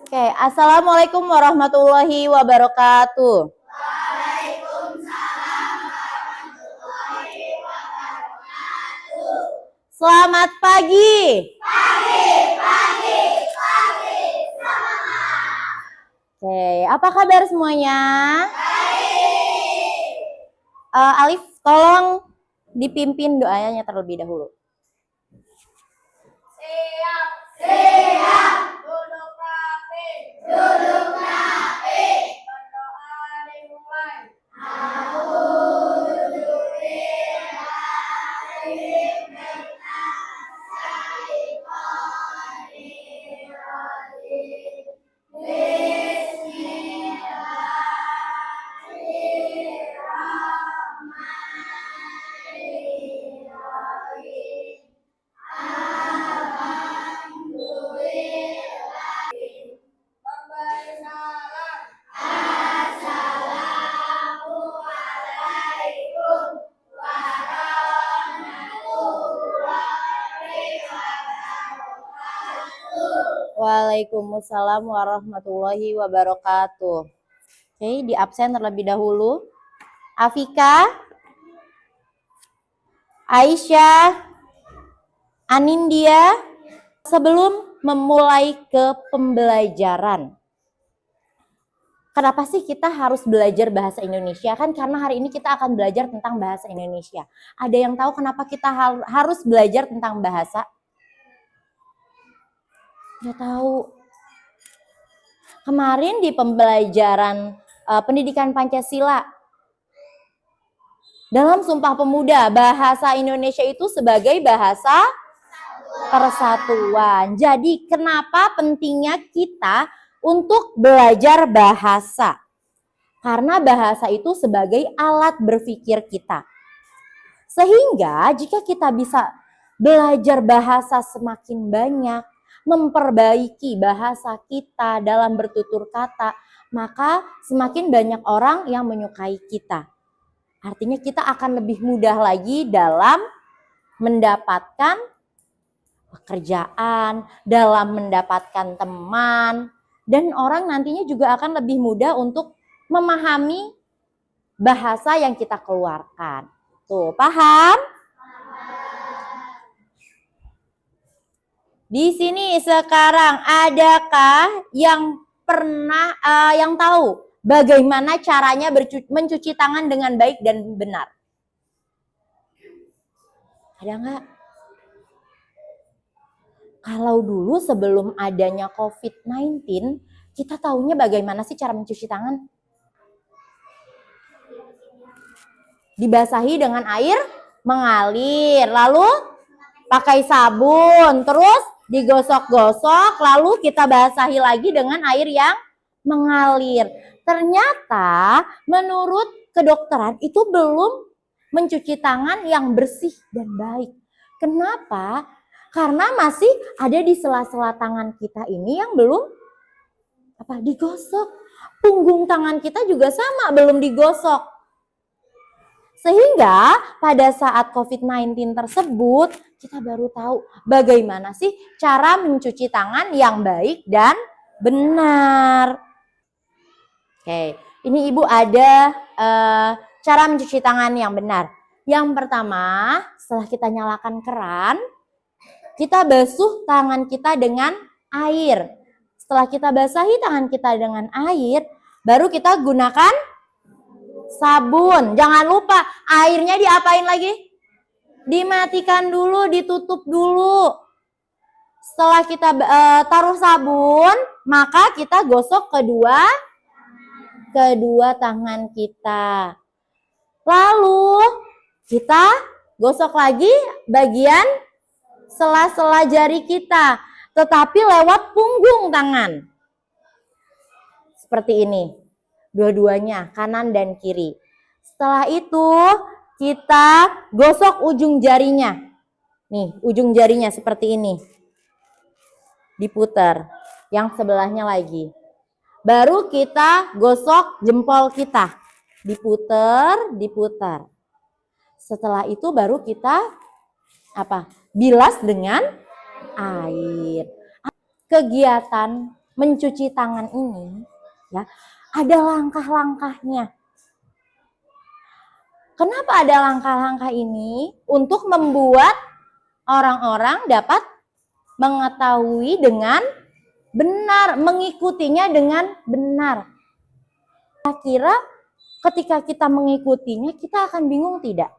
Oke, Assalamualaikum warahmatullahi wabarakatuh. Selamat pagi. Oke, apa kabar semuanya? Alif, tolong dipimpin doanya terlebih dahulu. Siap, siap. Duduk rapi, duduk rapi. Berdoa dimulai. Memberi salam. Assalamualaikum warahmatullahi wabarakatuh. Waalaikumsalam warahmatullahi wabarakatuh. Oke, di absen terlebih dahulu. Afika, Aisyah, Anindya. Sebelum memulai ke pembelajaran, kenapa sih kita harus belajar bahasa Indonesia? Kan karena hari ini kita akan belajar tentang bahasa Indonesia. Ada yang tahu kenapa kita harus belajar tentang bahasa? Nggak tahu. Kemarin di pembelajaran pendidikan Pancasila, dalam Sumpah Pemuda, bahasa Indonesia itu sebagai bahasa persatuan. Jadi kenapa pentingnya kita untuk belajar bahasa? Karena bahasa itu sebagai alat berpikir kita. Sehingga jika kita bisa belajar bahasa semakin banyak, memperbaiki bahasa kita dalam bertutur kata, maka semakin banyak orang yang menyukai kita. Artinya kita akan lebih mudah lagi dalam mendapatkan pekerjaan, dalam mendapatkan teman, dan orang nantinya juga akan lebih mudah untuk memahami bahasa yang kita keluarkan. Tuh, paham? Di sini sekarang adakah yang pernah yang tahu bagaimana caranya mencuci tangan dengan baik dan benar? Ada nggak? Kalau dulu sebelum adanya COVID-19, kita tahunya bagaimana sih cara mencuci tangan? Dibasahi dengan air mengalir, lalu pakai sabun, terus digosok-gosok, lalu kita basahi lagi dengan air yang mengalir. Ternyata menurut kedokteran itu belum mencuci tangan yang bersih dan baik. Kenapa? Karena masih ada di sela-sela tangan kita ini yang belum digosok. Punggung tangan kita juga sama, belum digosok. Sehingga pada saat COVID-19 tersebut, kita baru tahu bagaimana sih cara mencuci tangan yang baik dan benar. Oke, ini Ibu ada cara mencuci tangan yang benar. Yang pertama, setelah kita nyalakan keran, kita basuh tangan kita dengan air. Setelah kita basahi tangan kita dengan air, baru kita gunakan sabun. Jangan lupa airnya diapain lagi? Dimatikan dulu, ditutup dulu. Setelah kita taruh sabun, maka kita gosok kedua tangan kita. Lalu kita gosok lagi bagian sela-sela jari kita, tetapi lewat punggung tangan. Seperti ini. Dua-duanya, kanan dan kiri. Setelah itu kita gosok ujung jarinya. Nih, ujung jarinya seperti ini. Diputar. Yang sebelahnya lagi. Baru kita gosok jempol kita. Diputar, diputar. Setelah itu baru kita bilas dengan air. Kegiatan mencuci tangan ini, ya, ada langkah-langkahnya. Kenapa ada langkah-langkah ini? Untuk membuat orang-orang dapat mengetahui dengan benar, mengikutinya dengan benar. Kira-kira ketika kita mengikutinya, kita akan bingung tidak?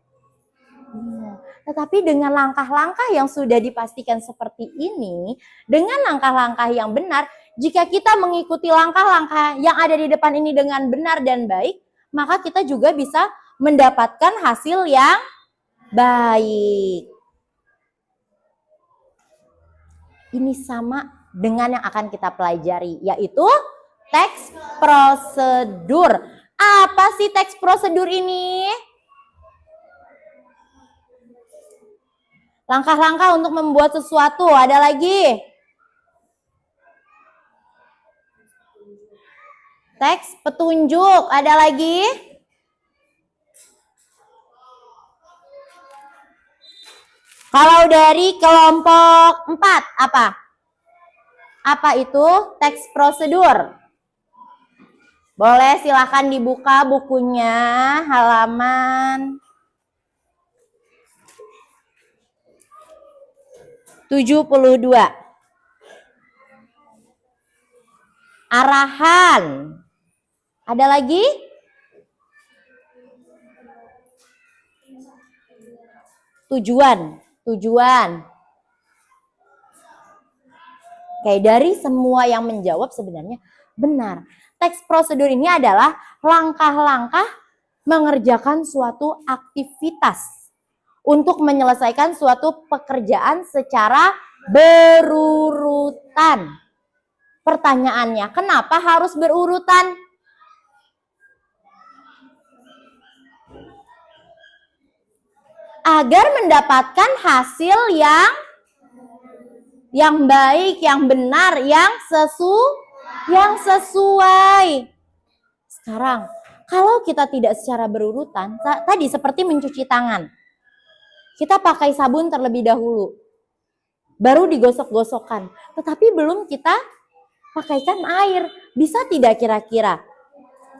Tetapi dengan langkah-langkah yang sudah dipastikan seperti ini, dengan langkah-langkah yang benar, jika kita mengikuti langkah-langkah yang ada di depan ini dengan benar dan baik, maka kita juga bisa mendapatkan hasil yang baik. Ini sama dengan yang akan kita pelajari, yaitu teks prosedur. Apa sih teks prosedur ini? Langkah-langkah untuk membuat sesuatu. Ada lagi? Teks petunjuk. Ada lagi? Kalau dari kelompok 4, apa? Apa itu teks prosedur? Boleh silakan dibuka bukunya, halaman 72. Arahan. Ada lagi? Tujuan. Oke, dari semua yang menjawab sebenarnya benar. Teks prosedur ini adalah langkah-langkah mengerjakan suatu aktivitas untuk menyelesaikan suatu pekerjaan secara berurutan. Pertanyaannya, kenapa harus berurutan? Agar mendapatkan hasil yang baik, yang benar, yang sesuai. Sekarang, kalau kita tidak secara berurutan, tadi seperti mencuci tangan. Kita pakai sabun terlebih dahulu, baru digosok-gosokkan. Tetapi belum kita pakaikan air. Bisa tidak kira-kira?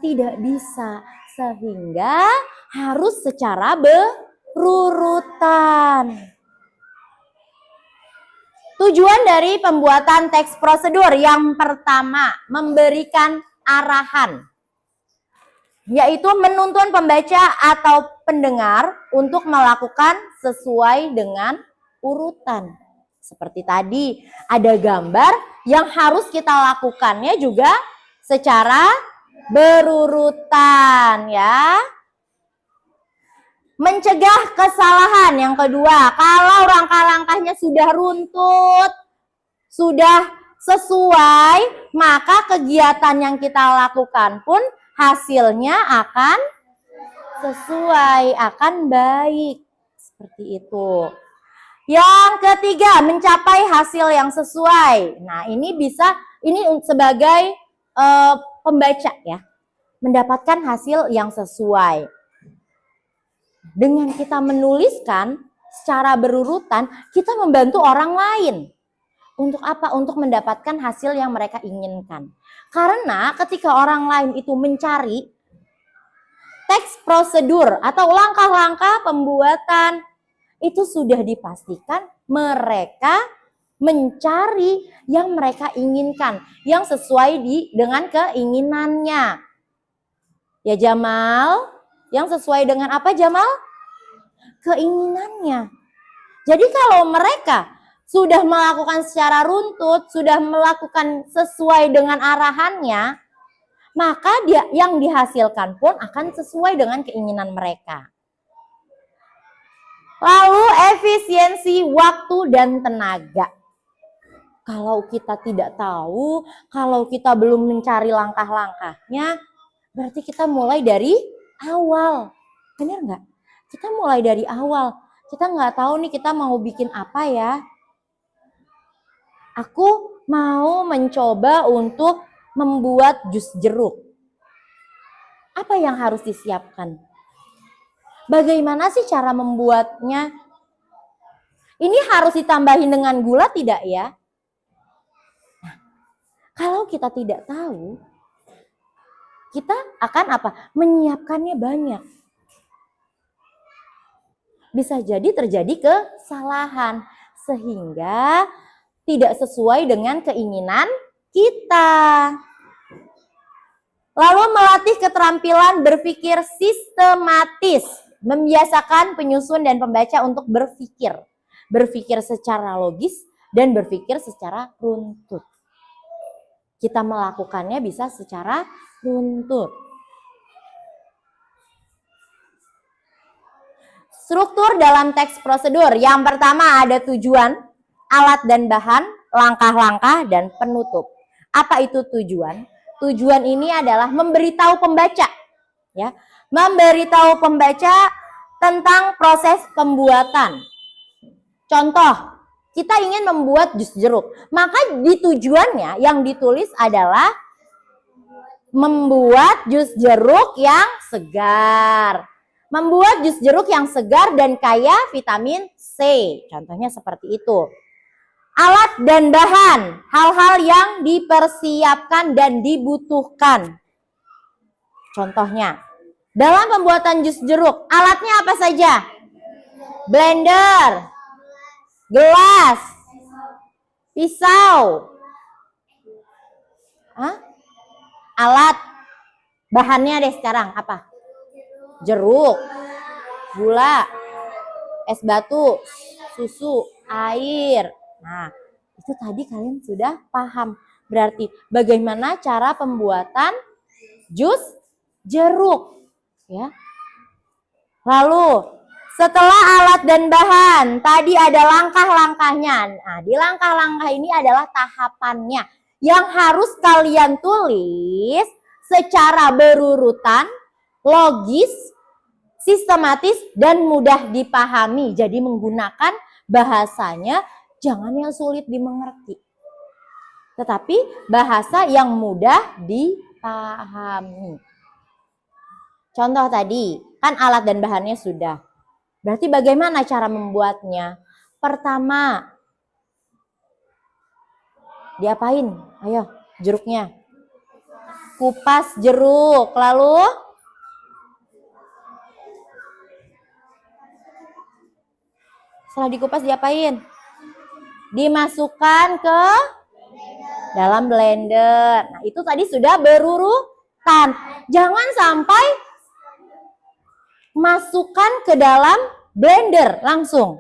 Tidak bisa. Sehingga harus secara berurutan. Tujuan dari pembuatan teks prosedur yang pertama, memberikan arahan, yaitu menuntun pembaca atau pendengar untuk melakukan sesuai dengan urutan. Seperti tadi, ada gambar yang harus kita lakukannya juga secara berurutan, ya. Mencegah kesalahan yang kedua, kalau langkah-langkahnya sudah runtut, sudah sesuai, maka kegiatan yang kita lakukan pun hasilnya akan sesuai, akan baik. Seperti itu. Yang ketiga, mencapai hasil yang sesuai. Nah, ini sebagai pembaca, ya, mendapatkan hasil yang sesuai. Dengan kita menuliskan secara berurutan, kita membantu orang lain. Untuk apa? Untuk mendapatkan hasil yang mereka inginkan. Karena ketika orang lain itu mencari teks prosedur atau langkah-langkah pembuatan, itu sudah dipastikan mereka mencari yang mereka inginkan, yang sesuai dengan keinginannya. Ya Jamal, yang sesuai dengan apa Jamal? Keinginannya. Jadi kalau mereka sudah melakukan secara runtut, sudah melakukan sesuai dengan arahannya, maka yang dihasilkan pun akan sesuai dengan keinginan mereka. Lalu efisiensi waktu dan tenaga. Kalau kita tidak tahu, kalau kita belum mencari langkah-langkahnya, berarti kita mulai dari awal. Benar nggak? Kita mulai dari awal. Kita nggak tahu nih kita mau bikin apa ya. Aku mau mencoba untuk membuat jus jeruk. Apa yang harus disiapkan? Bagaimana sih cara membuatnya? Ini harus ditambahin dengan gula tidak ya? Nah, Kalau kita tidak tahu, kita akan apa? Menyiapkannya banyak. Bisa jadi terjadi kesalahan sehingga tidak sesuai dengan keinginan kita. Lalu melatih keterampilan berpikir sistematis, membiasakan penyusun dan pembaca untuk berpikir. Berpikir secara logis dan berpikir secara runtut. Kita melakukannya bisa secara runtut. Struktur dalam teks prosedur. Yang pertama ada tujuan, alat dan bahan, langkah-langkah, dan penutup. Apa itu tujuan? Tujuan ini adalah memberitahu pembaca, ya, memberitahu pembaca tentang proses pembuatan. Contoh, kita ingin membuat jus jeruk, maka di tujuannya yang ditulis adalah membuat jus jeruk yang segar. Membuat jus jeruk yang segar dan kaya vitamin C. Contohnya seperti itu. Alat dan bahan, hal-hal yang dipersiapkan dan dibutuhkan. Contohnya, dalam pembuatan jus jeruk, alatnya apa saja? Blender, gelas, pisau. Alat, bahannya deh sekarang apa? Jeruk, gula, es batu, susu, air. Nah, itu tadi kalian sudah paham. Berarti bagaimana cara pembuatan jus jeruk, ya. Lalu setelah alat dan bahan, tadi ada langkah-langkahnya. Nah, di langkah-langkah ini adalah tahapannya yang harus kalian tulis secara berurutan, logis, sistematis, dan mudah dipahami. Jadi menggunakan bahasanya jangan yang sulit dimengerti, tetapi bahasa yang mudah dipahami. Contoh tadi, kan alat dan bahannya sudah. Berarti bagaimana cara membuatnya? Pertama, diapain? Ayo, jeruknya. Kupas jeruk, lalu setelah dikupas diapain? Dimasukkan ke dalam blender. Nah, itu tadi sudah berurutan. Jangan sampai masukkan ke dalam blender langsung.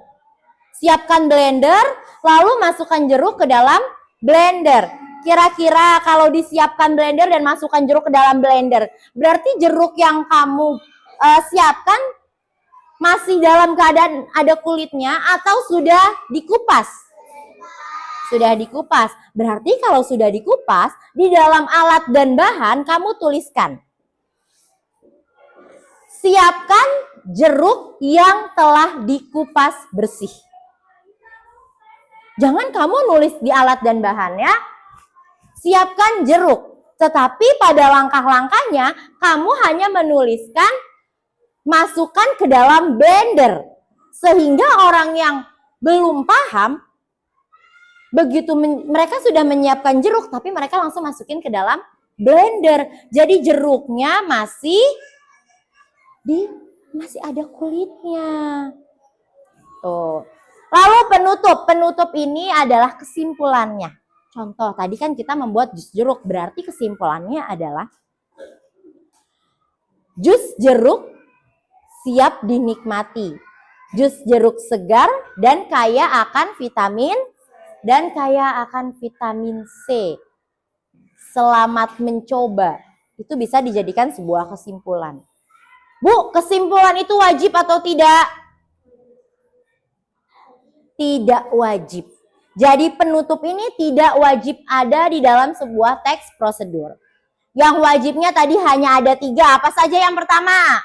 Siapkan blender, lalu masukkan jeruk ke dalam blender. Kira-kira kalau disiapkan blender dan masukkan jeruk ke dalam blender, berarti jeruk yang kamu siapkan masih dalam keadaan ada kulitnya atau sudah dikupas? Sudah dikupas. Berarti kalau sudah dikupas, di dalam alat dan bahan kamu tuliskan. Siapkan jeruk yang telah dikupas bersih. Jangan kamu nulis di alat dan bahannya, siapkan jeruk. Tetapi pada langkah-langkahnya, kamu hanya menuliskan masukkan ke dalam blender. Sehingga orang yang belum paham, begitu mereka sudah menyiapkan jeruk, tapi mereka langsung masukin ke dalam blender. Jadi jeruknya masih ada kulitnya. Tuh. Lalu penutup ini adalah kesimpulannya. Contoh, tadi kan kita membuat jus jeruk, berarti kesimpulannya adalah jus jeruk siap dinikmati. Jus jeruk segar dan kaya akan vitamin C. Selamat mencoba. Itu bisa dijadikan sebuah kesimpulan. Bu, kesimpulan itu wajib atau tidak? Tidak wajib. Jadi penutup ini tidak wajib ada di dalam sebuah teks prosedur. Yang wajibnya tadi hanya ada 3. Apa saja yang pertama?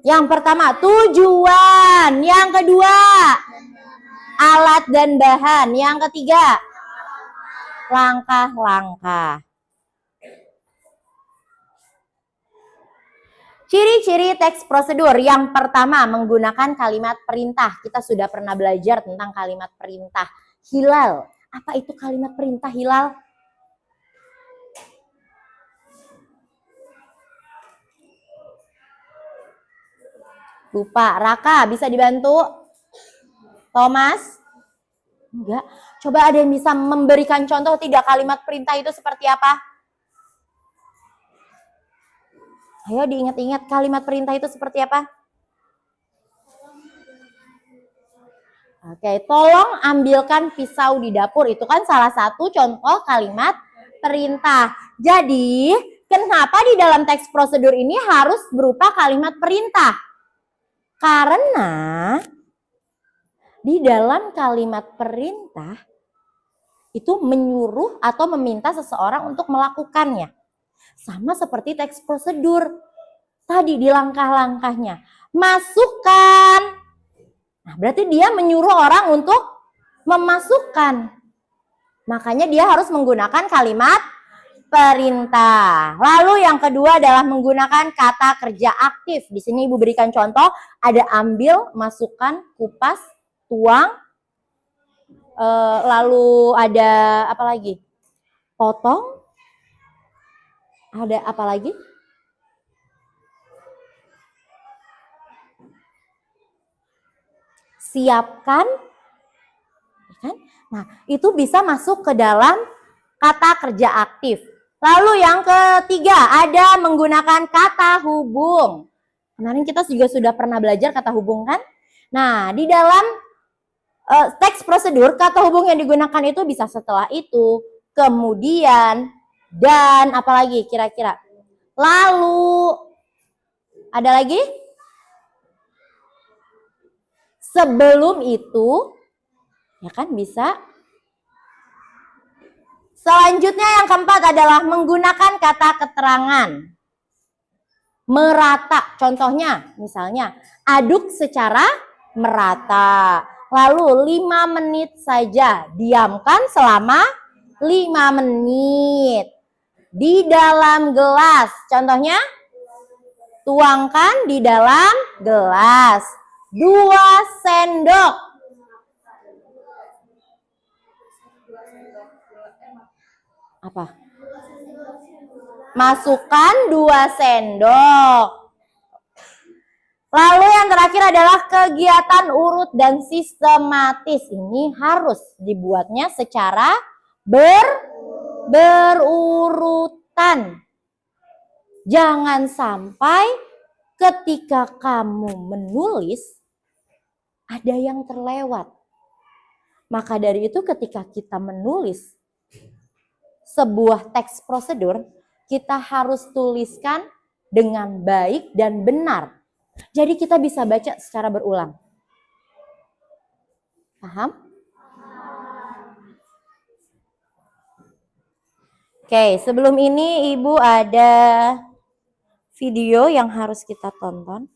Yang pertama, tujuan. Yang kedua, alat dan bahan. Yang ketiga, langkah-langkah. Ciri-ciri teks prosedur. Yang pertama, menggunakan kalimat perintah. Kita sudah pernah belajar tentang kalimat perintah. Hilal. Apa itu kalimat perintah, Hilal? Lupa. Raka, bisa dibantu? Thomas? Enggak. Coba ada yang bisa memberikan contoh tidak, kalimat perintah itu seperti apa? Ayo diingat-ingat, kalimat perintah itu seperti apa? Oke, tolong ambilkan pisau di dapur. Itu kan salah satu contoh kalimat perintah. Jadi, kenapa di dalam teks prosedur ini harus berupa kalimat perintah? Karena di dalam kalimat perintah itu menyuruh atau meminta seseorang untuk melakukannya. Sama seperti teks prosedur. Tadi di langkah-langkahnya. Masukkan. Nah, berarti dia menyuruh orang untuk memasukkan. Makanya dia harus menggunakan kalimat perintah. Lalu yang kedua adalah menggunakan kata kerja aktif. Di sini Ibu berikan contoh, ada ambil, masukkan, kupas, tuang. Lalu ada apa lagi? Potong. Ada apa lagi? Siapkan. Kan? Nah, itu bisa masuk ke dalam kata kerja aktif. Lalu yang ketiga, ada menggunakan kata hubung. Kemarin kita juga sudah pernah belajar kata hubung kan? Nah, di dalam teks prosedur, kata hubung yang digunakan itu bisa setelah itu, kemudian, dan apalagi kira-kira. Lalu, ada lagi? Sebelum itu, ya kan bisa. Selanjutnya yang keempat adalah menggunakan kata keterangan. Merata, contohnya misalnya aduk secara merata. Lalu 5 menit saja, diamkan selama 5 menit. Di dalam gelas, contohnya tuangkan di dalam gelas. 2 sendok. Apa? Masukkan 2 sendok. Lalu yang terakhir adalah kegiatan urut dan sistematis. Ini harus dibuatnya secara berurutan. Jangan sampai ketika kamu menulis ada yang terlewat. Maka dari itu ketika kita menulis sebuah teks prosedur, kita harus tuliskan dengan baik dan benar. Jadi kita bisa baca secara berulang. Paham? Oke, sebelum ini Ibu ada video yang harus kita tonton.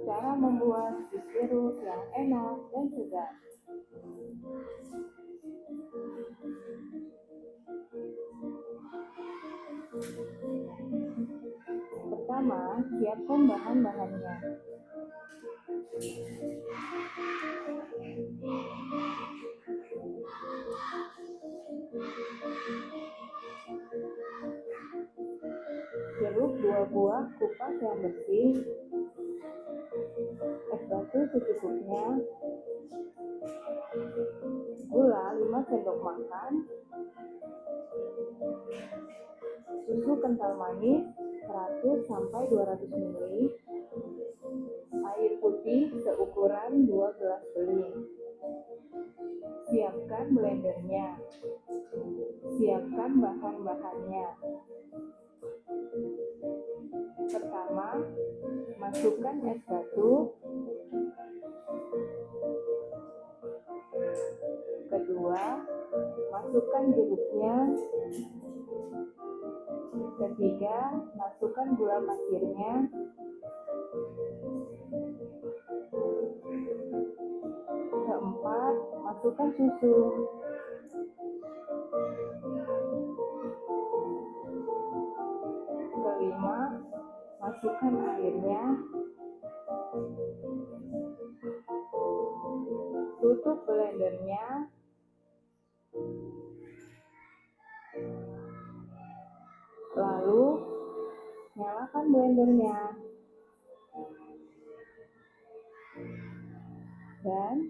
Cara membuat jus jeruk yang enak dan segar. Pertama, siapkan bahan-bahannya. Jeruk 2 buah, kupas yang bersih. Es batu secukupnya. Gula 5 sendok makan. Susu kental manis 100 sampai 200 ml. Air putih seukuran 2 gelas beling. Siapkan blendernya. Siapkan bahan-bahannya. Pertama, masukkan es batu. kedua, masukkan jeruknya. Ketiga, masukkan gula pasirnya. Keempat, masukkan susu. Kelima, masukkan airnya. Tutup blendernya. Lalu, nyalakan blendernya. Dan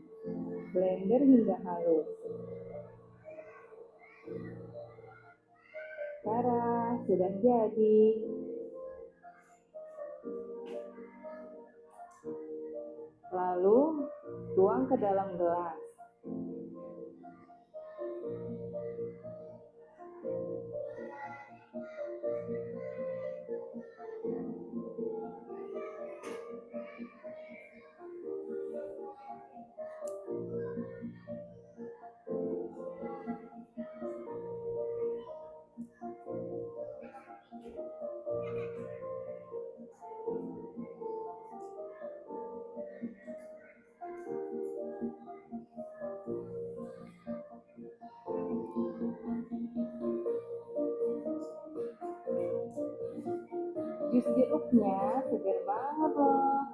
blender hingga halus. Tara, sudah jadi. Lalu, tuang ke dalam gelas. Jus jeruknya segar banget loh.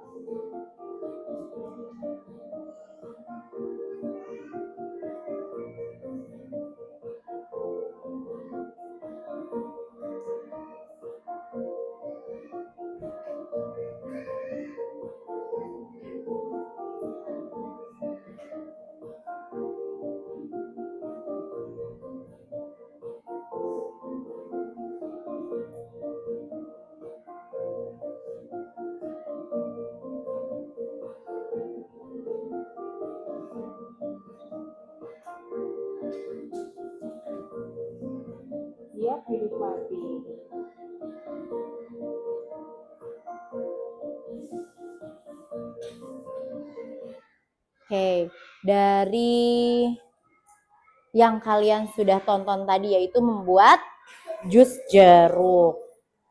Siap dinikmati. Oke, dari yang kalian sudah tonton tadi yaitu membuat jus jeruk.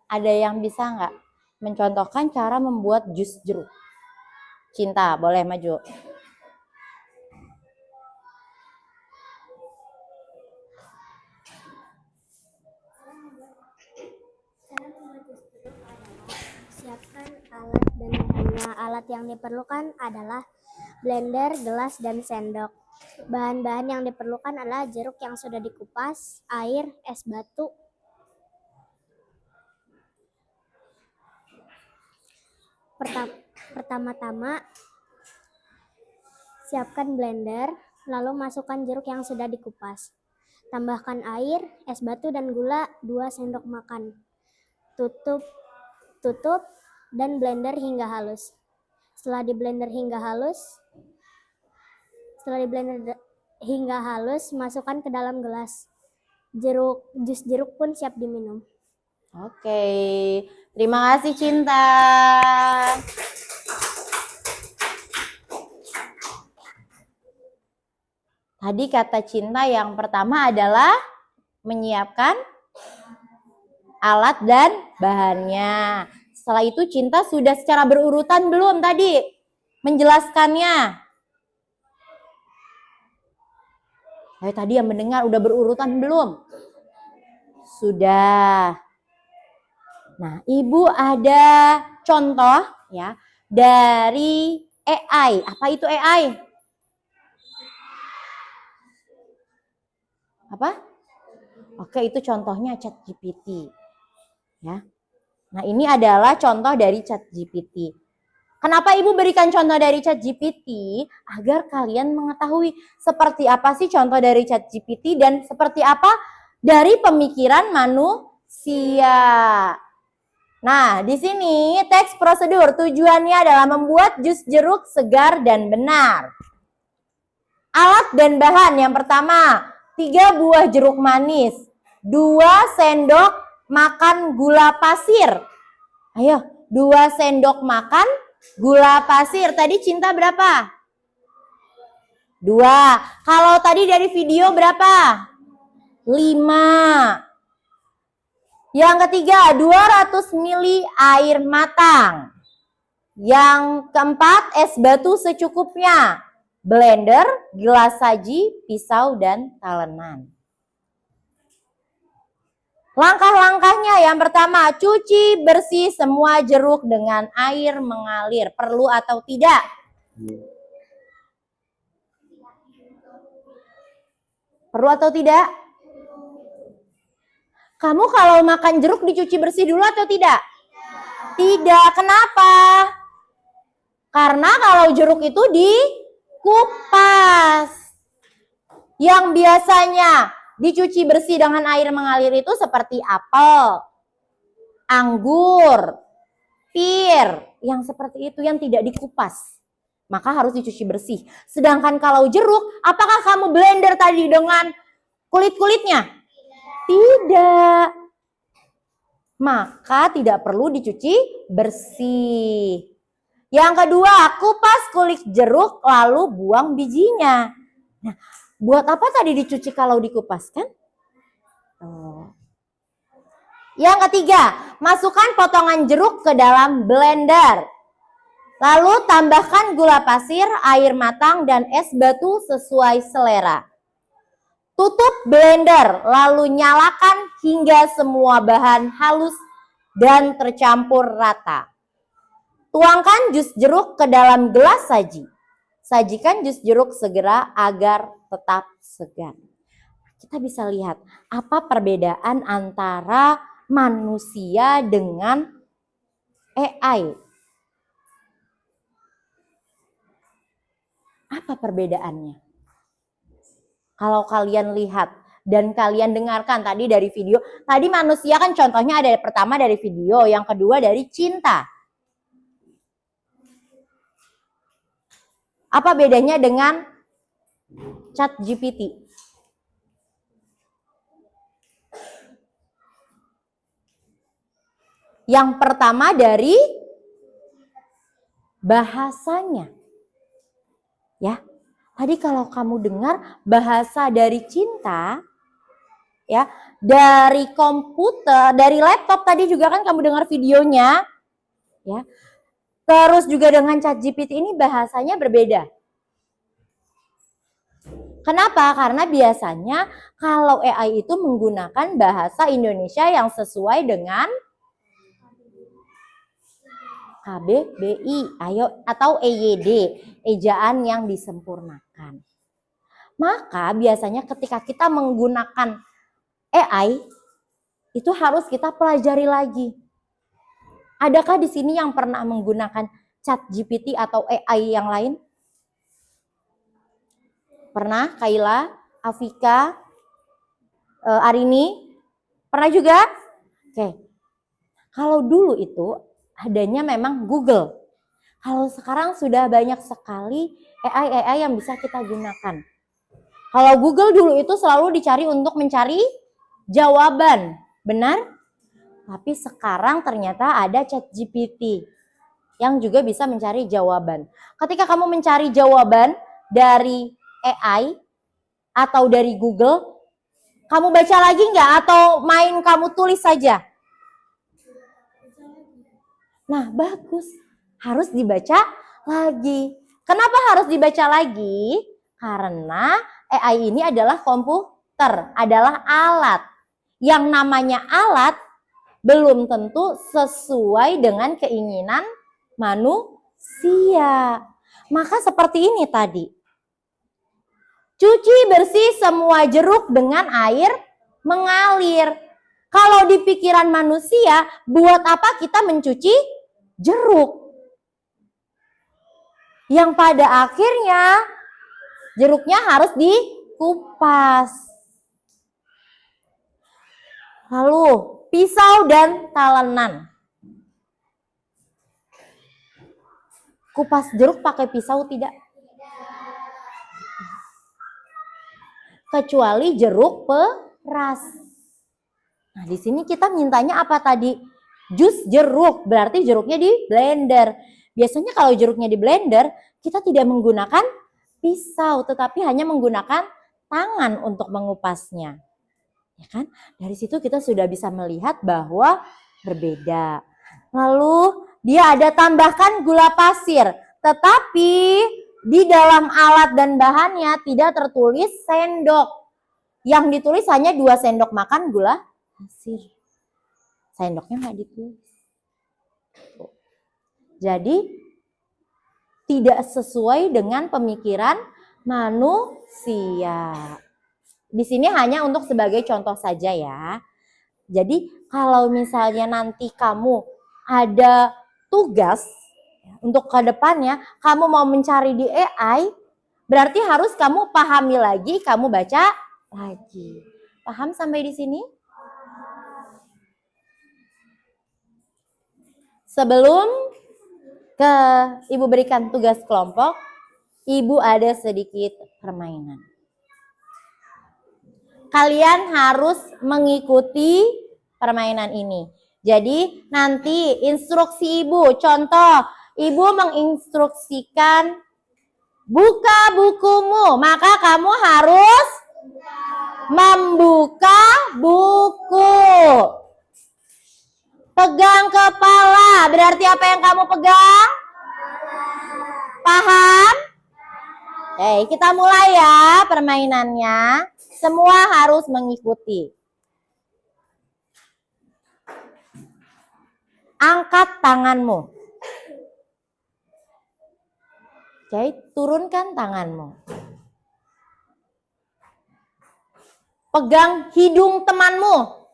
Ada yang bisa nggak mencontohkan cara membuat jus jeruk? Cinta, boleh maju. Cara membuat jus jeruk adalah siapkan alat dan bahannya. Alat yang diperlukan adalah blender, gelas, dan sendok. Bahan-bahan yang diperlukan adalah jeruk yang sudah dikupas, air, es batu. Pertama-tama, siapkan blender, lalu masukkan jeruk yang sudah dikupas. Tambahkan air, es batu, dan gula 2 sendok makan. Tutup dan blender hingga halus. Setelah di blender hingga halus, masukkan ke dalam gelas. Jus jeruk pun siap diminum. Oke, terima kasih Cinta. Tadi kata Cinta yang pertama adalah menyiapkan alat dan bahannya. Setelah itu Cinta sudah secara berurutan belum tadi menjelaskannya? Tadi yang mendengar udah berurutan belum? Sudah. Nah, Ibu ada contoh ya dari AI. Apa itu AI? Apa? Oke, itu contohnya ChatGPT. Ya. Nah, ini adalah contoh dari ChatGPT. Kenapa Ibu berikan contoh dari ChatGPT? Agar kalian mengetahui seperti apa sih contoh dari ChatGPT dan seperti apa dari pemikiran manusia. Nah, di sini teks prosedur tujuannya adalah membuat jus jeruk segar dan benar. Alat dan bahan yang pertama, 3 buah jeruk manis, 2 sendok makan gula pasir. Ayo, 2 sendok makan gula pasir. Tadi Cinta berapa? 2. Kalau tadi dari video berapa? 5. Yang ketiga 200 ml air matang. Yang keempat es batu secukupnya. Blender, gelas saji, pisau, dan talenan. Langkah-langkahnya yang pertama, cuci bersih semua jeruk dengan air mengalir. Perlu atau tidak? Perlu atau tidak? Kamu kalau makan jeruk dicuci bersih dulu atau tidak? Tidak. Kenapa? Karena kalau jeruk itu dikupas. Yang biasanya dicuci bersih dengan air mengalir itu seperti apel, anggur, pir, yang seperti itu yang tidak dikupas. Maka harus dicuci bersih. Sedangkan kalau jeruk, apakah kamu blender tadi dengan kulit-kulitnya? Tidak. Maka tidak perlu dicuci bersih. Yang kedua, kupas kulit jeruk lalu buang bijinya. Nah, buat apa tadi dicuci kalau dikupas kan? Yang ketiga, masukkan potongan jeruk ke dalam blender. Lalu tambahkan gula pasir, air matang, dan es batu sesuai selera. Tutup blender, lalu nyalakan hingga semua bahan halus dan tercampur rata. Tuangkan jus jeruk ke dalam gelas saji. Sajikan jus jeruk segera agar tetap segar. Kita bisa lihat apa perbedaan antara manusia dengan AI. Apa perbedaannya? Kalau kalian lihat dan kalian dengarkan tadi dari video, tadi manusia kan contohnya ada pertama dari video, yang kedua dari cinta. Apa bedanya dengan ChatGPT? Yang pertama dari bahasanya. Ya. Tadi kalau kamu dengar bahasa dari cinta, ya, dari komputer, dari laptop tadi juga kan kamu dengar videonya, ya. Terus juga dengan ChatGPT ini bahasanya berbeda. Kenapa? Karena biasanya kalau AI itu menggunakan bahasa Indonesia yang sesuai dengan KBBI atau EYD, ejaan yang disempurnakan. Maka biasanya ketika kita menggunakan AI, itu harus kita pelajari lagi. Adakah di sini yang pernah menggunakan ChatGPT atau AI yang lain? Pernah? Kaila, Afika, Arini? Pernah juga? Oke. Kalau dulu itu adanya memang Google. Kalau sekarang sudah banyak sekali AI yang bisa kita gunakan. Kalau Google dulu itu selalu dicari untuk mencari jawaban, benar? Tapi sekarang ternyata ada ChatGPT yang juga bisa mencari jawaban. Ketika kamu mencari jawaban dari AI atau dari Google, kamu baca lagi nggak atau main kamu tulis saja? Nah, bagus. Harus dibaca lagi. Kenapa harus dibaca lagi? Karena AI ini adalah komputer, adalah alat. Yang namanya alat belum tentu sesuai dengan keinginan manusia. Maka seperti ini tadi. Cuci bersih semua jeruk dengan air mengalir. Kalau di pikiran manusia, buat apa kita mencuci jeruk? Yang pada akhirnya jeruknya harus dikupas. Lalu pisau dan talenan. Kupas jeruk pakai pisau tidak? Kecuali jeruk peras. Nah, di sini kita mintanya apa tadi? Jus jeruk, berarti jeruknya di blender. Biasanya kalau jeruknya di blender, kita tidak menggunakan pisau, tetapi hanya menggunakan tangan untuk mengupasnya. Ya kan? Dari situ kita sudah bisa melihat bahwa berbeda. Lalu dia ada tambahkan gula pasir, tetapi di dalam alat dan bahannya tidak tertulis sendok. Yang ditulis hanya 2 sendok makan gula pasir. Sendoknya nggak ditulis. Jadi tidak sesuai dengan pemikiran manusia. Di sini hanya untuk sebagai contoh saja ya. Jadi kalau misalnya nanti kamu ada tugas untuk ke depannya, kamu mau mencari di AI, berarti harus kamu pahami lagi, kamu baca lagi. Paham sampai di sini? Sebelum Ibu berikan tugas kelompok, Ibu ada sedikit permainan. Kalian harus mengikuti permainan ini. Jadi nanti instruksi Ibu, contoh Ibu menginstruksikan buka bukumu, maka kamu harus membuka buku. Pegang kepala, berarti apa yang kamu pegang? Paham? Oke, kita mulai ya permainannya. Semua harus mengikuti. Angkat tanganmu. Oke, turunkan tanganmu. Pegang hidung temanmu.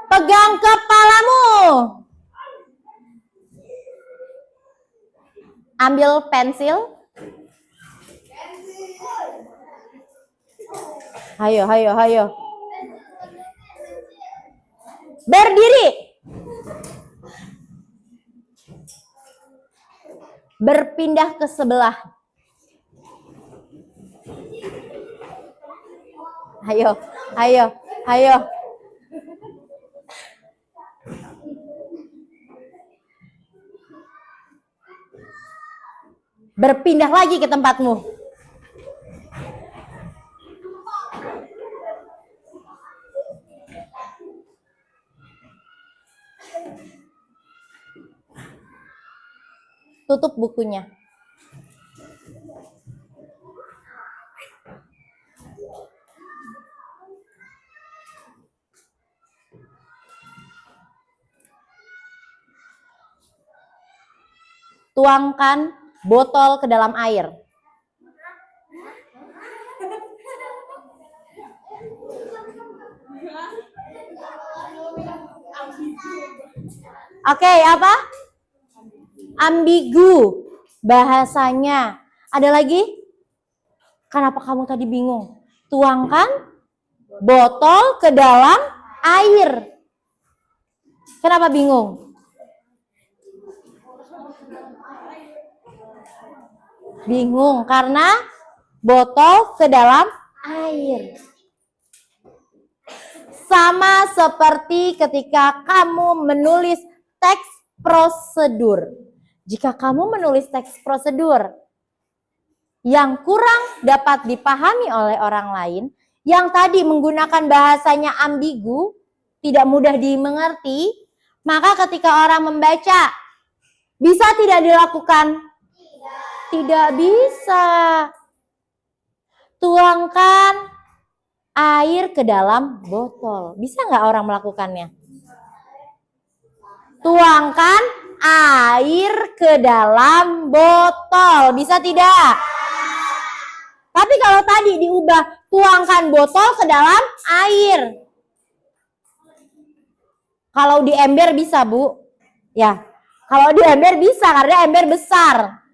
Pegang kepalamu. Ambil pensil. Hayo. Berdiri. Berpindah ke sebelah. Hayo. Berpindah lagi ke tempatmu. Tutup bukunya. Tuangkan botol ke dalam air. Oke, apa? Ambigu bahasanya. Ada lagi? Kenapa kamu tadi bingung? Tuangkan botol ke dalam air. Kenapa bingung? Bingung karena botol ke dalam air. Sama seperti ketika kamu menulis teks prosedur. Jika kamu menulis teks prosedur yang kurang dapat dipahami oleh orang lain, yang tadi menggunakan bahasanya ambigu, tidak mudah dimengerti, maka ketika orang membaca, bisa tidak dilakukan? Tidak bisa. Tuangkan air ke dalam botol. Bisa nggak orang melakukannya? Tuangkan air ke dalam botol. Bisa tidak? Tapi kalau tadi diubah, tuangkan botol ke dalam air. Kalau di ember bisa, Bu. Ya, kalau di ember bisa karena ember besar.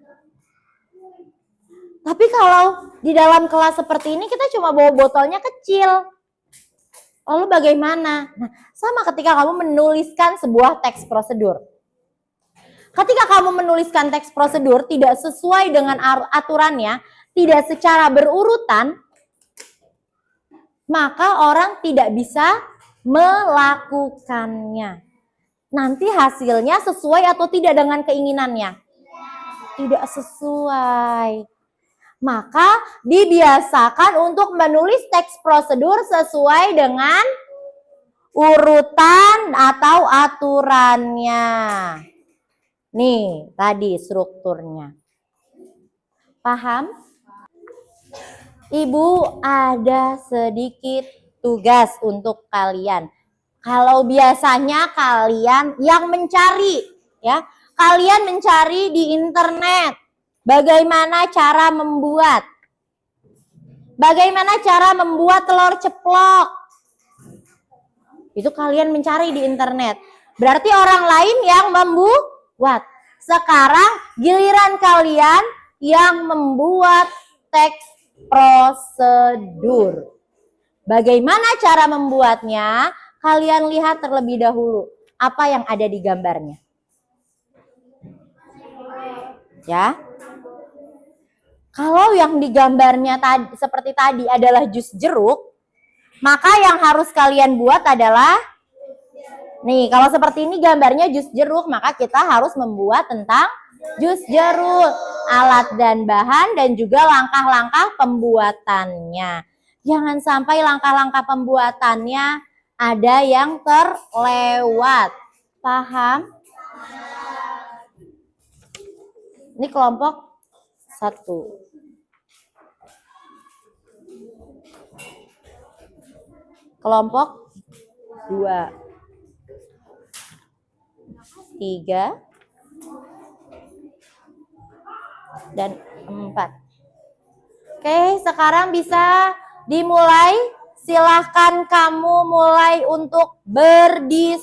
Tapi kalau di dalam kelas seperti ini kita cuma bawa botolnya kecil. Lalu bagaimana? Nah, sama ketika kamu menuliskan sebuah teks prosedur. Ketika kamu menuliskan teks prosedur tidak sesuai dengan aturannya, tidak secara berurutan, maka orang tidak bisa melakukannya. Nanti hasilnya sesuai atau tidak dengan keinginannya? Tidak sesuai. Maka dibiasakan untuk menulis teks prosedur sesuai dengan urutan atau aturannya. Nih, tadi strukturnya. Paham? Ibu, ada sedikit tugas untuk kalian. Kalau biasanya kalian yang mencari, ya, kalian mencari di internet bagaimana cara membuat telur ceplok. Itu kalian mencari di internet. Berarti orang lain yang membuat. Sekarang giliran kalian yang membuat teks prosedur. Bagaimana cara membuatnya? Kalian lihat terlebih dahulu apa yang ada di gambarnya. Ya. Kalau yang di gambarnya tadi seperti tadi adalah jus jeruk, maka yang harus kalian buat adalah nih, kalau seperti ini gambarnya jus jeruk, maka kita harus membuat tentang jus jeruk, alat dan bahan dan juga langkah-langkah pembuatannya. Jangan sampai langkah-langkah pembuatannya ada yang terlewat. Paham? Ini kelompok 1. Kelompok 2. 3 dan 4. Oke, sekarang bisa dimulai. Silahkan kamu mulai untuk berdiskusi.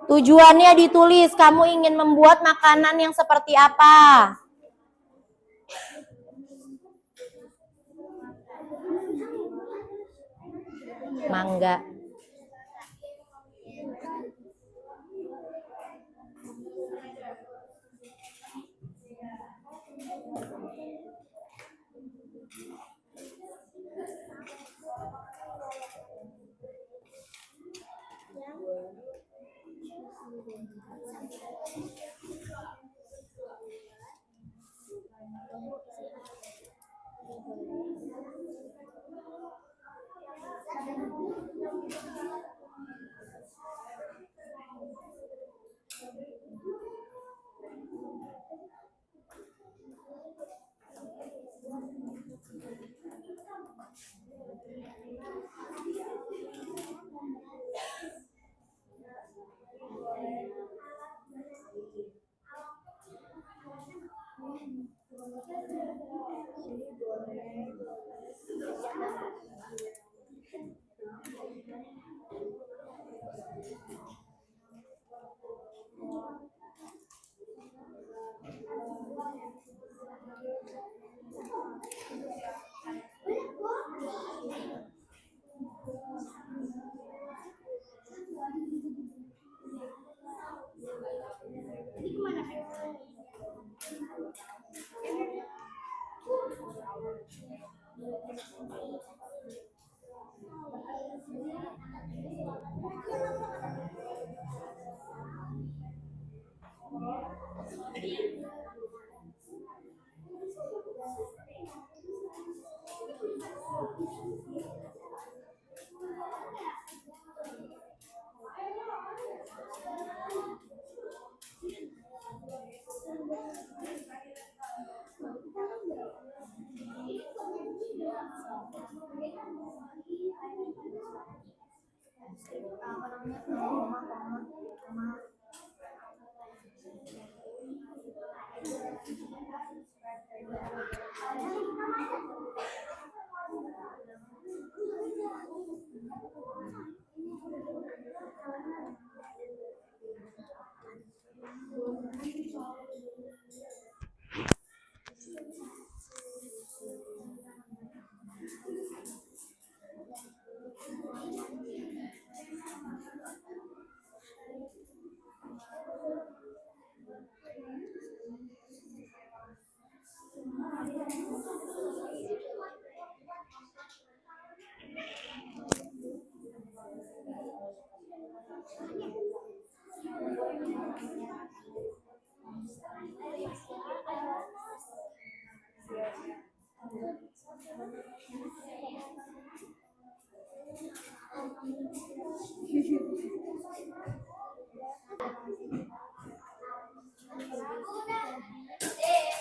Tujuannya ditulis, kamu ingin membuat makanan yang seperti apa? Mangga.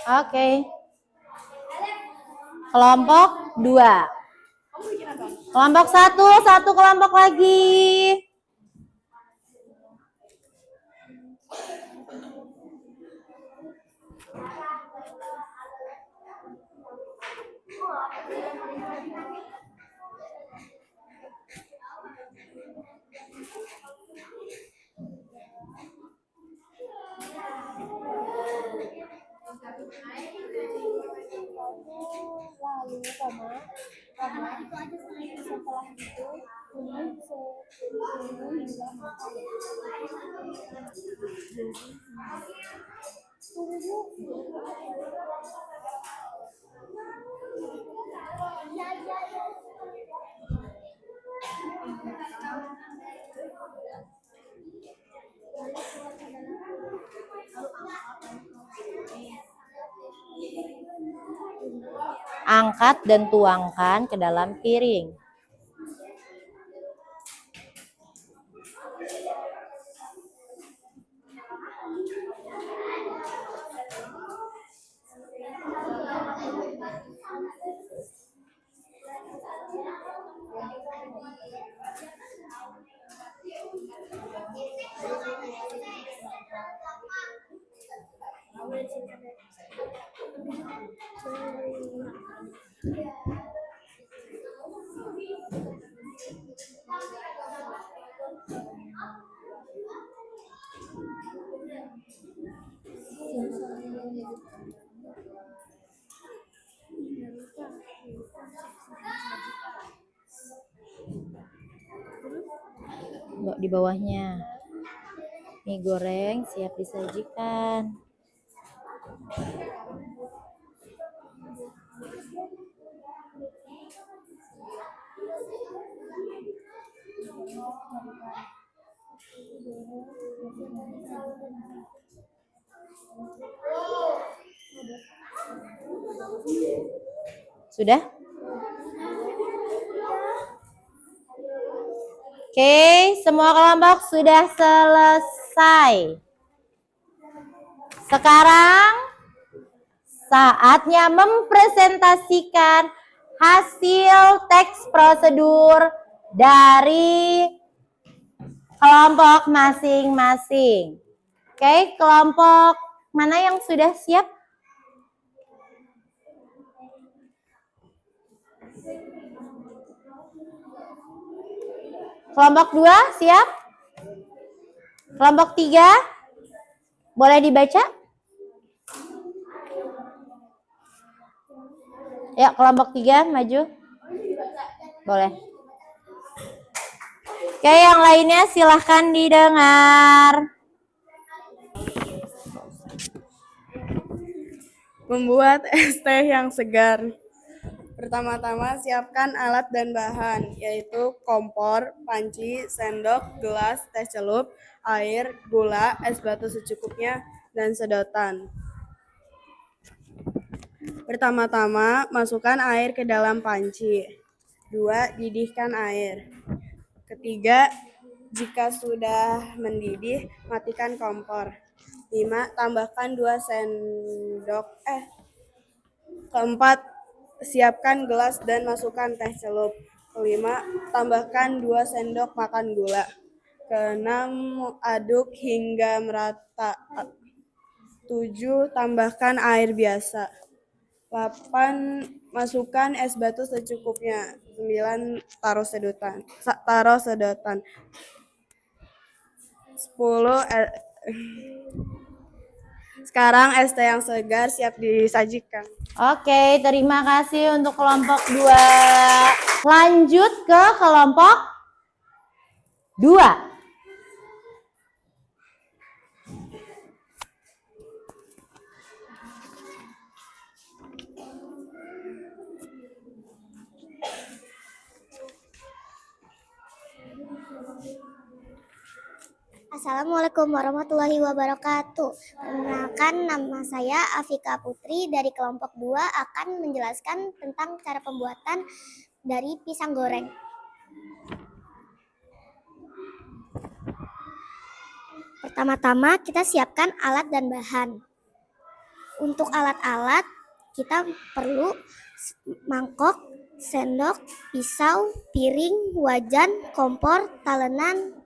Oke. Kelompok 2. Kelompok 1, satu kelompok lagi. Lalu koma setelah itu kuning hingga makan. Angkat dan tuangkan ke dalam piring. Di bawahnya. Mie goreng siap disajikan. Sudah? Oke, semua kelompok sudah selesai. Sekarang saatnya mempresentasikan hasil teks prosedur dari kelompok masing-masing. Oke, kelompok mana yang sudah siap? Kelompok 2 siap? Kelompok 3 boleh dibaca? Ya, kelompok 3 maju. Boleh. Oke, yang lainnya silahkan didengar. Membuat es teh yang segar. Pertama-tama siapkan alat dan bahan, yaitu kompor, panci, sendok, gelas, teh celup, air, gula, es batu secukupnya, dan sedotan. Pertama-tama masukkan air ke dalam panci. 2. Didihkan air. Ketiga, jika sudah mendidih, matikan kompor. 5. Tambahkan 2 sendok. Keempat, siapkan gelas dan masukkan teh celup. Kelima, tambahkan 2 sendok makan gula. Keenam, aduk hingga merata. 7. Tambahkan air biasa. 8. Masukkan es batu secukupnya. 9. Taruh sedotan. 10. Sekarang es teh yang segar siap disajikan. Oke, terima kasih untuk kelompok 2. Lanjut ke kelompok 2. Assalamualaikum warahmatullahi wabarakatuh. Perkenalkan, nama saya Afika Putri dari kelompok 2 akan menjelaskan tentang cara pembuatan dari pisang goreng. Pertama-tama kita siapkan alat dan bahan. Untuk alat-alat kita perlu mangkok, sendok, pisau, piring, wajan, kompor, talenan.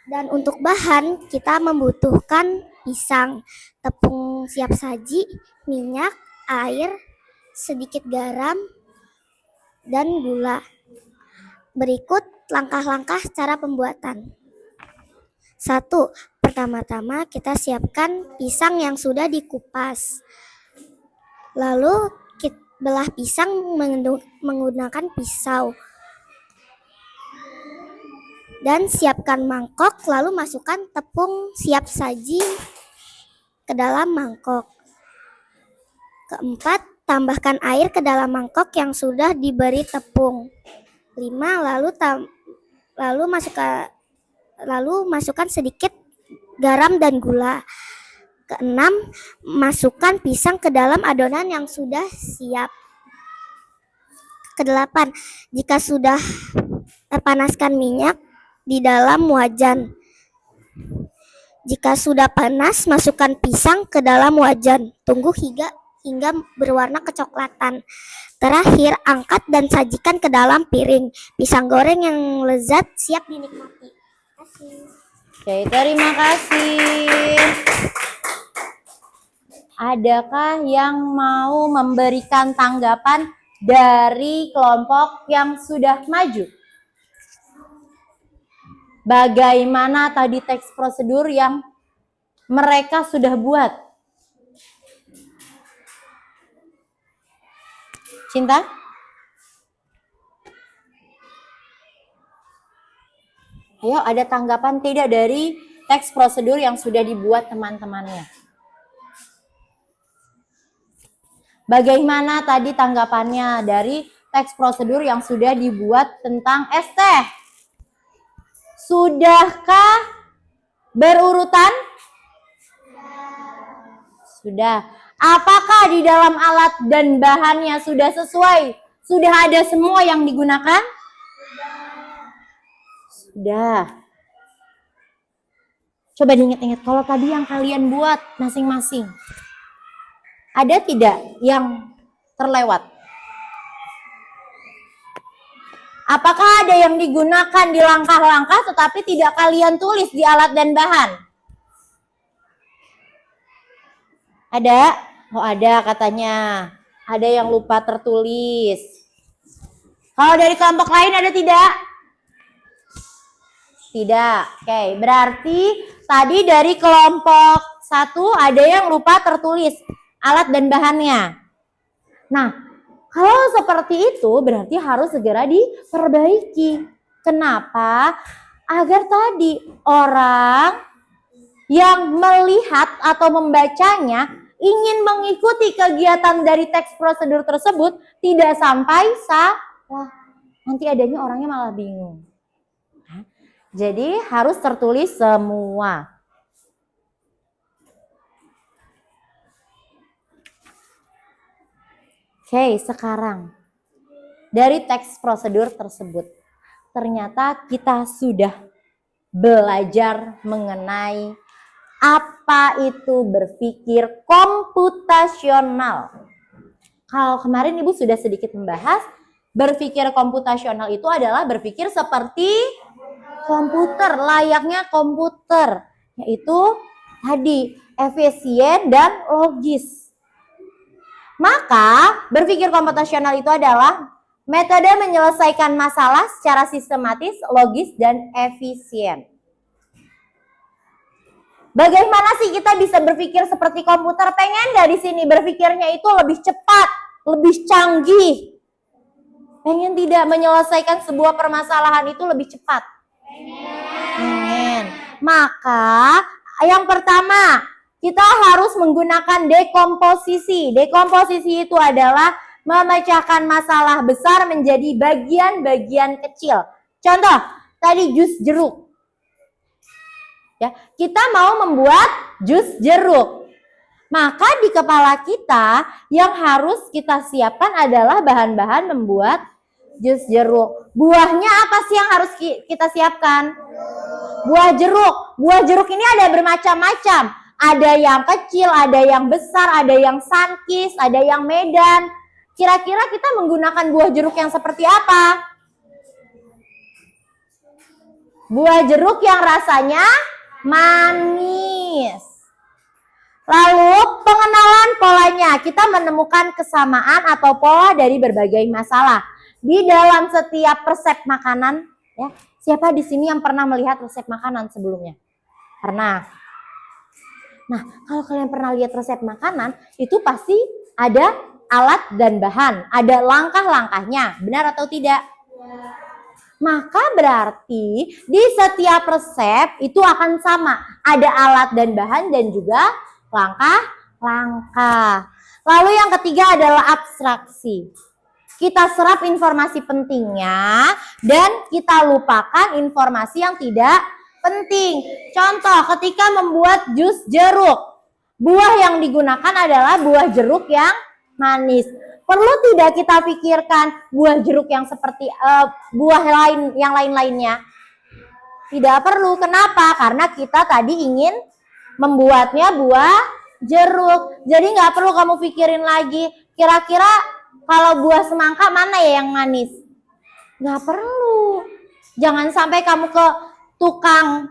Dan untuk bahan kita membutuhkan pisang, tepung siap saji, minyak, air, sedikit garam, dan gula. Berikut langkah-langkah cara pembuatan. 1. Pertama-tama kita siapkan pisang yang sudah dikupas. Lalu kita belah pisang menggunakan pisau. Dan siapkan mangkok, lalu masukkan tepung siap saji ke dalam mangkok. Keempat, tambahkan air ke dalam mangkok yang sudah diberi tepung. 5. Lalu masukkan sedikit garam dan gula. Keenam, masukkan pisang ke dalam adonan yang sudah siap. Kedelapan, jika sudah panaskan minyak di dalam wajan. Jika sudah panas, masukkan pisang ke dalam wajan. Tunggu hingga berwarna kecoklatan. Terakhir, angkat dan sajikan ke dalam piring. Pisang goreng yang lezat siap dinikmati. Terima kasih. Oke, terima kasih. Adakah yang mau memberikan tanggapan dari kelompok yang sudah maju? Bagaimana tadi teks prosedur yang mereka sudah buat? Cinta? Ayo, ada tanggapan tidak dari teks prosedur yang sudah dibuat teman-temannya? Bagaimana tadi tanggapannya dari teks prosedur yang sudah dibuat tentang es teh? Sudahkah berurutan? Sudah. Apakah di dalam alat dan bahannya sudah sesuai? Sudah ada semua yang digunakan? Sudah. Coba diingat-ingat, kalau tadi yang kalian buat masing-masing, ada tidak yang terlewat? Apakah ada yang digunakan di langkah-langkah tetapi tidak kalian tulis di alat dan bahan? Ada? Oh, ada katanya. Ada yang lupa tertulis. Kalau dari kelompok lain ada tidak? Tidak. Oke, berarti tadi dari kelompok 1 ada yang lupa tertulis alat dan bahannya. Nah, kalau seperti itu berarti harus segera diperbaiki. Kenapa? Agar tadi orang yang melihat atau membacanya ingin mengikuti kegiatan dari teks prosedur tersebut tidak sampai salah. Nanti adanya orangnya malah bingung. Jadi harus tertulis semua. Oke, sekarang dari teks prosedur tersebut, ternyata kita sudah belajar mengenai apa itu berpikir komputasional. Kalau kemarin Ibu sudah sedikit membahas, berpikir komputasional itu adalah berpikir seperti komputer, layaknya komputer, yaitu tadi efisien dan logis. Maka berpikir komputasional itu adalah metode menyelesaikan masalah secara sistematis, logis, dan efisien. Bagaimana sih kita bisa berpikir seperti komputer? Pengen nggak di sini berpikirnya itu lebih cepat, lebih canggih? Pengen tidak menyelesaikan sebuah permasalahan itu lebih cepat? Pengen. Maka yang pertama, kita harus menggunakan dekomposisi. Dekomposisi itu adalah memecahkan masalah besar menjadi bagian-bagian kecil. Contoh, tadi jus jeruk. Ya, kita mau membuat jus jeruk. Maka di kepala kita yang harus kita siapkan adalah bahan-bahan membuat jus jeruk. Buahnya apa sih yang harus kita siapkan? Buah jeruk. Buah jeruk ini ada bermacam-macam. Ada yang kecil, ada yang besar, ada yang sunkist, ada yang medan. Kira-kira kita menggunakan buah jeruk yang seperti apa? Buah jeruk yang rasanya manis. Lalu pengenalan polanya, kita menemukan kesamaan atau pola dari berbagai masalah di dalam setiap resep makanan. Ya, siapa di sini yang pernah melihat resep makanan sebelumnya? Pernah. Nah, kalau kalian pernah lihat resep makanan, itu pasti ada alat dan bahan, ada langkah-langkahnya, benar atau tidak? Maka berarti di setiap resep itu akan sama, ada alat dan bahan dan juga langkah-langkah. Lalu yang ketiga adalah abstraksi. Kita serap informasi pentingnya dan kita lupakan informasi yang tidak penting. Contoh, ketika membuat jus jeruk, buah yang digunakan adalah buah jeruk yang manis. Perlu tidak kita pikirkan buah jeruk yang seperti buah lain yang lain-lainnya? Tidak perlu. Kenapa? Karena kita tadi ingin membuatnya buah jeruk. Jadi nggak perlu kamu pikirin lagi. Kira-kira kalau buah semangka mana ya yang manis? Nggak perlu. Jangan sampai kamu ke tukang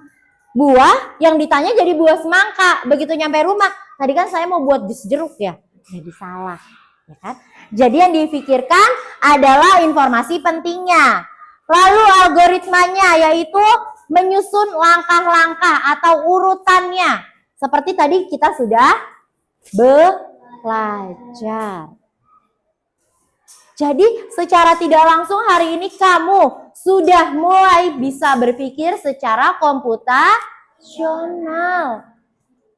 buah yang ditanya jadi buah semangka. Begitu nyampe rumah, tadi kan saya mau buat jus jeruk ya. Jadi salah. Ya kan? Jadi yang dipikirkan adalah informasi pentingnya. Lalu algoritmanya yaitu menyusun langkah-langkah atau urutannya. Seperti tadi kita sudah belajar. Jadi secara tidak langsung hari ini kamu sudah mulai bisa berpikir secara komputasional.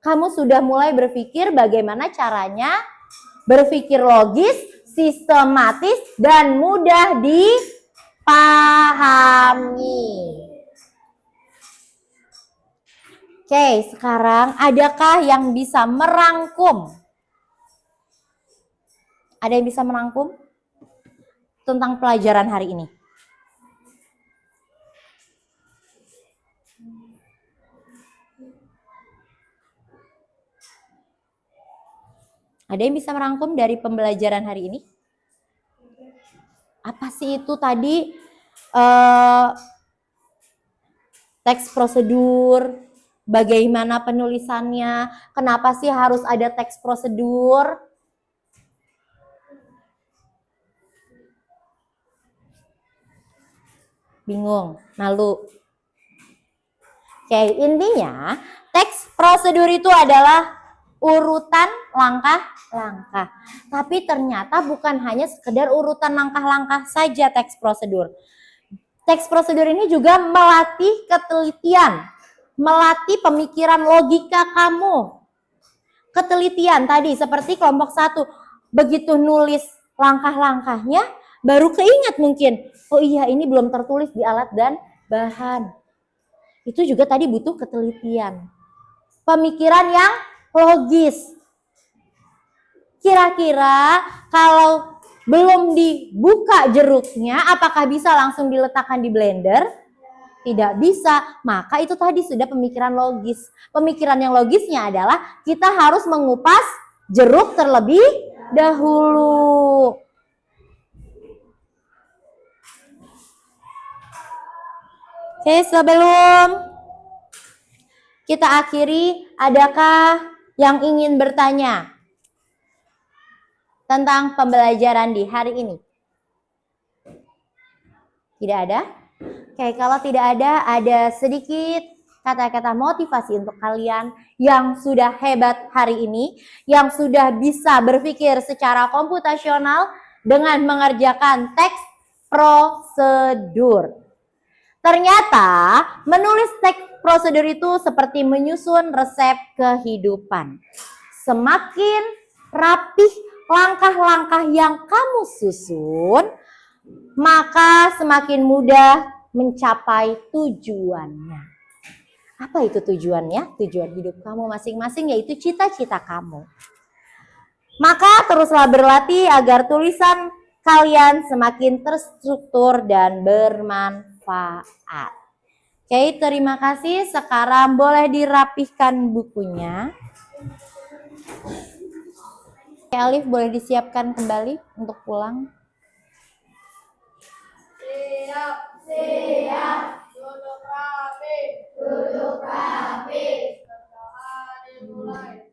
Kamu sudah mulai berpikir bagaimana caranya berpikir logis, sistematis, dan mudah dipahami. Oke, sekarang adakah yang bisa merangkum? Ada yang bisa merangkum tentang pelajaran hari ini? Ada yang bisa merangkum dari pembelajaran hari ini? Apa sih itu tadi? Teks prosedur, bagaimana penulisannya, kenapa sih harus ada teks prosedur? Bingung, malu. Oke, intinya teks prosedur itu adalah urutan langkah-langkah. Tapi ternyata bukan hanya sekedar urutan langkah-langkah saja teks prosedur. Teks prosedur ini juga melatih ketelitian, melatih pemikiran logika kamu. Ketelitian tadi seperti kelompok 1, begitu nulis langkah-langkahnya baru keingat mungkin, oh iya ini belum tertulis di alat dan bahan. Itu juga tadi butuh ketelitian. Pemikiran yang logis. Kira-kira kalau belum dibuka jeruknya, apakah bisa langsung diletakkan di blender? Tidak bisa. Maka itu tadi sudah pemikiran logis. Pemikiran yang logisnya adalah kita harus mengupas jeruk terlebih dahulu. Oke, sebelum kita akhiri, adakah yang ingin bertanya tentang pembelajaran di hari ini? Tidak ada? Oke, kalau tidak ada sedikit kata-kata motivasi untuk kalian yang sudah hebat hari ini, yang sudah bisa berpikir secara komputasional dengan mengerjakan teks prosedur. Ternyata menulis teks prosedur itu seperti menyusun resep kehidupan. Semakin rapih langkah-langkah yang kamu susun, maka semakin mudah mencapai tujuannya. Apa itu tujuannya? Tujuan hidup kamu masing-masing yaitu cita-cita kamu. Maka teruslah berlatih agar tulisan kalian semakin terstruktur dan bermanfaat. Oke, terima kasih. Sekarang boleh dirapihkan bukunya. Oke, Alif boleh disiapkan kembali untuk pulang. Duduk rapi. Duduk rapi. Berdoa dimulai.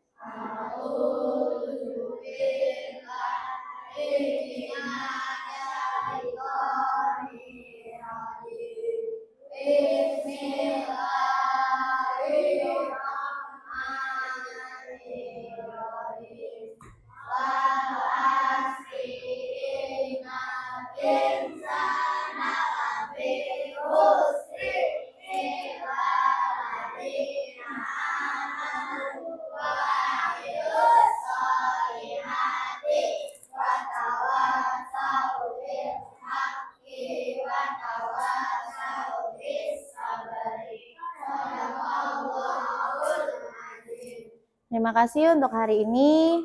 Terima kasih untuk hari ini.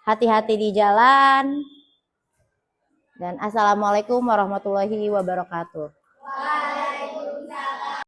Hati-hati di jalan. Dan assalamualaikum warahmatullahi wabarakatuh.